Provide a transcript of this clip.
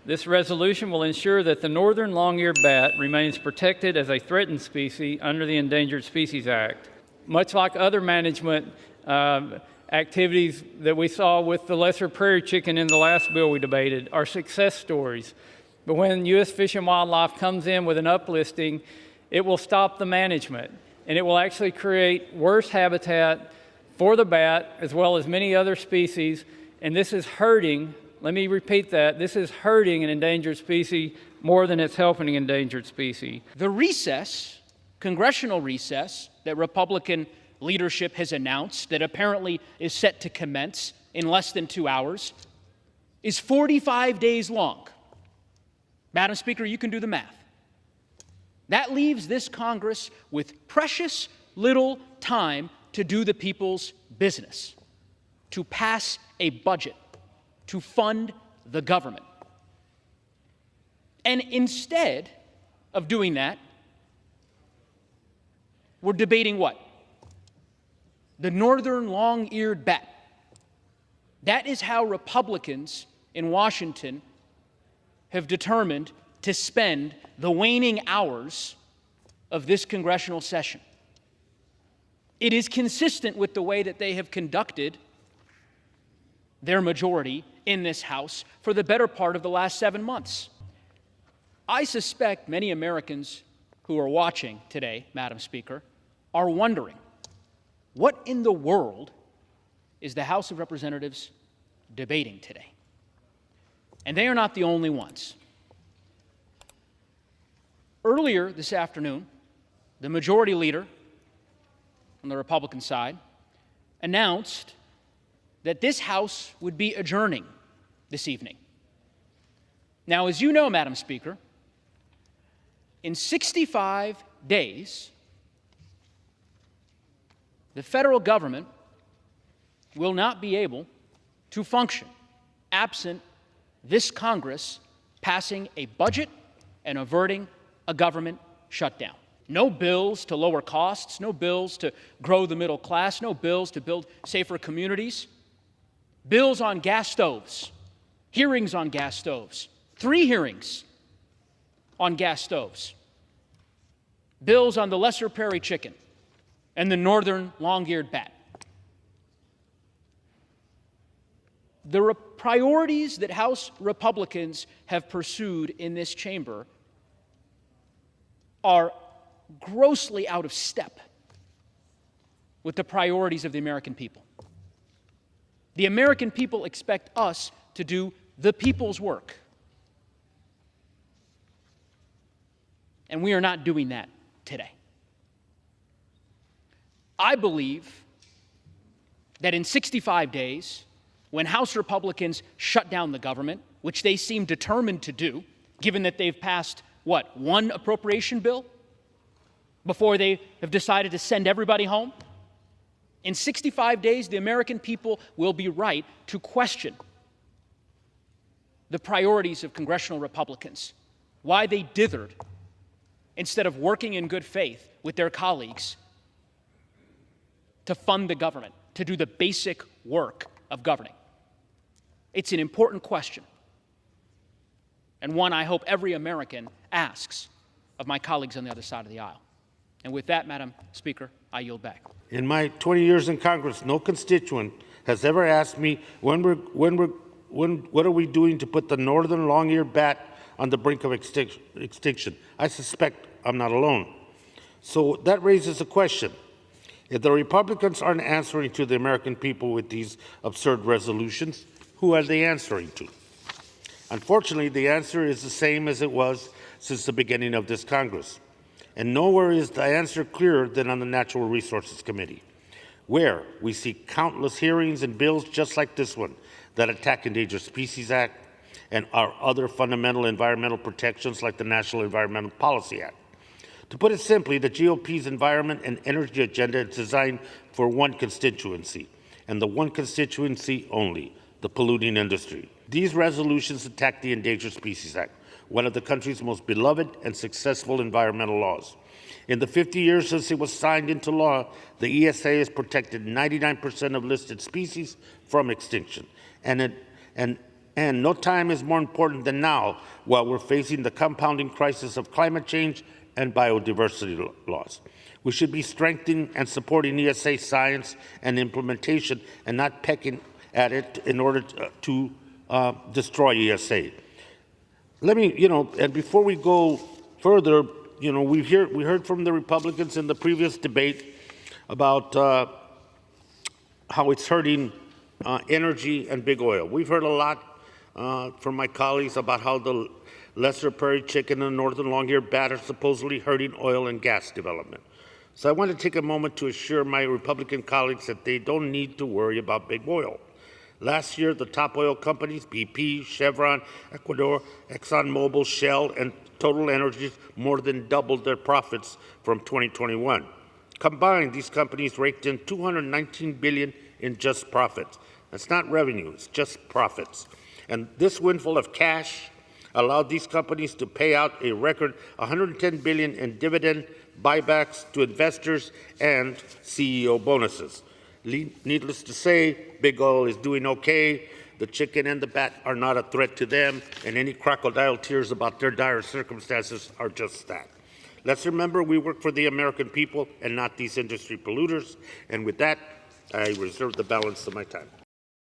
This resolution will ensure that the northern long-eared bat remains protected as a threatened species under the Endangered Species Act. Much like other management activities that we saw with the lesser prairie chicken in the last bill we debated, are success stories. But when U.S. Fish and Wildlife comes in with an uplisting, it will stop the management, and it will actually create worse habitat for the bat as well as many other species, and this is hurting, let me repeat that, this is hurting an endangered species more than it's helping an endangered species. The recess, congressional recess, that Republican leadership has announced that apparently is set to commence in less than 2 hours, is 45 days long. Madam Speaker, you can do the math. That leaves this Congress with precious little time to do the people's business, to pass a budget, to fund the government. And instead of doing that, we're debating what? The northern long-eared bat. That is how Republicans in Washington have determined to spend the waning hours of this congressional session. It is consistent with the way that they have conducted their majority in this House for the better part of the last 7 months. I suspect many Americans who are watching today, Madam Speaker, are wondering, what in the world is the House of Representatives debating today? And they are not the only ones. Earlier this afternoon, the majority leader on the Republican side announced that this House would be adjourning this evening. Now, as you know, Madam Speaker, in 65 days, the federal government will not be able to function absent this Congress passing a budget and averting a government shutdown. No bills to lower costs, no bills to grow the middle class, no bills to build safer communities. Bills on gas stoves, hearings on gas stoves, 3 hearings on gas stoves. Bills on the lesser prairie chicken and the northern long-eared bat. The priorities that House Republicans have pursued in this chamber are grossly out of step with the priorities of the American people. The American people expect us to do the people's work. And we are not doing that today. I believe that in 65 days, when House Republicans shut down the government, which they seem determined to do, given that they've passed, one appropriation bill before they have decided to send everybody home? In 65 days, the American people will be right to question the priorities of congressional Republicans, why they dithered instead of working in good faith with their colleagues to fund the government, to do the basic work of governing. It's an important question, and one I hope every American asks of my colleagues on the other side of the aisle. And with that, Madam Speaker, I yield back. In my 20 years in Congress, no constituent has ever asked me what are we doing to put the northern long-eared bat on the brink of extinction. I suspect I'm not alone. So that raises a question. If the Republicans aren't answering to the American people with these absurd resolutions, who are they answering to? Unfortunately, the answer is the same as it was since the beginning of this Congress. And nowhere is the answer clearer than on the Natural Resources Committee, where we see countless hearings and bills just like this one that attack Endangered Species Act and our other fundamental environmental protections like the National Environmental Policy Act. To put it simply, the GOP's environment and energy agenda is designed for one constituency, and the one constituency only, the polluting industry. These resolutions attack the Endangered Species Act, one of the country's most beloved and successful environmental laws. In the 50 years since it was signed into law, the ESA has protected 99% of listed species from extinction, and And no time is more important than now while we're facing the compounding crisis of climate change and biodiversity loss. We should be strengthening and supporting ESA science and implementation and not pecking at it in order to destroy ESA. Let me, and before we go further, we heard from the Republicans in the previous debate about how it's hurting energy and big oil. We've heard a lot from my colleagues about how the lesser prairie chicken and northern long-eared bat are supposedly hurting oil and gas development. So I want to take a moment to assure my Republican colleagues that they don't need to worry about big oil. Last year, the top oil companies, BP, Chevron, Ecuador, ExxonMobil, Shell, and Total Energies more than doubled their profits from 2021. Combined, these companies raked in $219 billion in just profits. That's not revenue, it's just profits. And this windfall of cash allowed these companies to pay out a record $110 billion in dividend buybacks to investors and CEO bonuses. Needless to say, big oil is doing okay. The chicken and the bat are not a threat to them, and any crocodile tears about their dire circumstances are just that. Let's remember we work for the American people and not these industry polluters. And with that, I reserve the balance of my time.